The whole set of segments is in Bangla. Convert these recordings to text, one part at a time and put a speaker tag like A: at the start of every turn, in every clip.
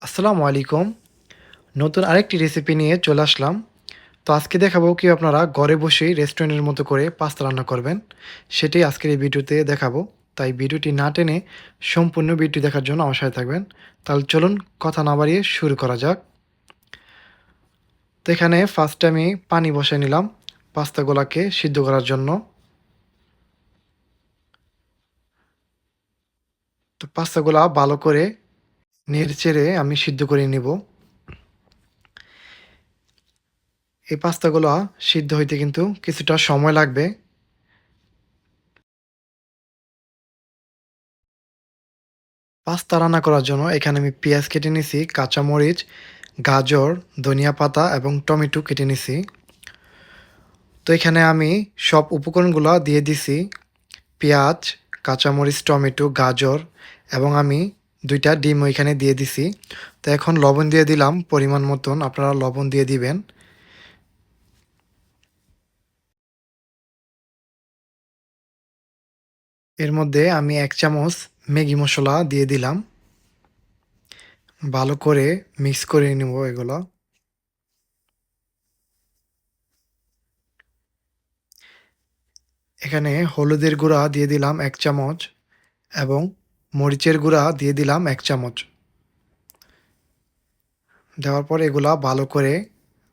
A: আসসালামু আলাইকুম। নতুন আরেকটি রেসিপি নিয়ে চলে আসলাম। তো আজকে দেখাবো কি আপনারা ঘরে বসেই রেস্টুরেন্টের মতো করে পাস্তা রান্না করবেন। সেটাই আজকের এই ভিডিওতে দেখাবো। তাই ভিডিওটি না টেনে সম্পূর্ণ ভিডিও দেখার জন্য আমার সাথে থাকবেন। তাহলে চলুন কথা না বাড়িয়ে শুরু করা যাক। তো এখানে ফার্স্টে আমি পানি বসায় নিলাম পাস্তাগুলাকে সিদ্ধ করার জন্য। তো পাস্তাগুলা ভালো করে নেড়েচেড়ে আমি সিদ্ধ করে নিব। এই পাস্তাগুলা সিদ্ধ হইতে কিন্তু কিছুটা সময় লাগবে। পাস্তা রান্না করার জন্য এখানে আমি পেঁয়াজ কেটে নিছি, কাঁচামরিচ, গাজর, ধনিয়া পাতা এবং টমেটো কেটে নিছি। তো এখানে আমি সব উপকরণগুলো দিয়ে দিছি। পেঁয়াজ, কাঁচামরিচ, টমেটো, গাজর এবং আমি ২ টা ডিমও এখানে দিয়ে দিছি। তো এখন লবণ দিয়ে দিলাম পরিমাণ মতন, আপনারা লবণ দিয়ে দিবেন। এর মধ্যে আমি ১ চামচ ম্যাগি মসলা দিয়ে দিলাম। ভালো করে মিক্স করে নিব এগুলা। এখানে হলুদের গুঁড়া দিয়ে দিলাম ১ চামচ এবং মরিচের গুঁড়া দিয়ে দিলাম ১ চামচ। দেওয়ার পর এগুলা ভালো করে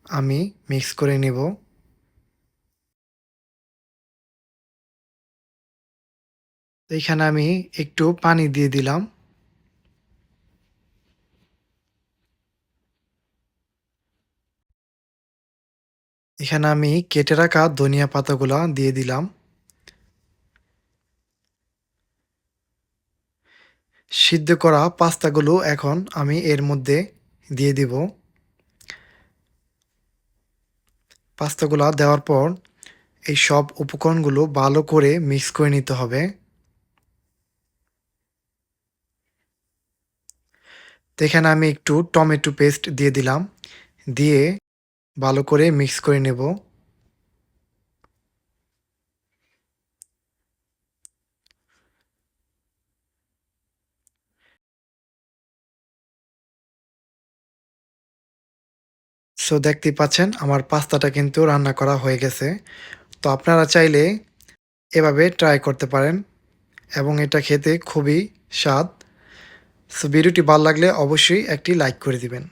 A: আমি মিক্স করে নিব। তো এখানে আমি একটু পানি দিয়ে দিলাম। এখানে আমি কেটে রাখা ধনিয়া পাতাগুলা দিয়ে দিলাম। সিদ্ধ করা পাস্তাগুলো এখন আমি এর মধ্যে দিয়ে দিব। পাস্তাগুলা দেওয়ার পর এই সব উপকরণগুলো ভালো করে মিক্স করে নিতে হবে। তো এখানে আমি একটু টমেটো পেস্ট দিয়ে দিলাম। দিয়ে ভালো করে মিক্স করে নেব। সো দেখতেই পাচ্ছেন আমার পাস্তাটা কিন্তু রান্না করা হয়ে গেছে। তো আপনারা চাইলে এভাবে ট্রাই করতে পারেন এবং এটা খেতে খুবই স্বাদ। সো ভিডিওটি ভালো লাগলে অবশ্যই একটি লাইক করে দিবেন।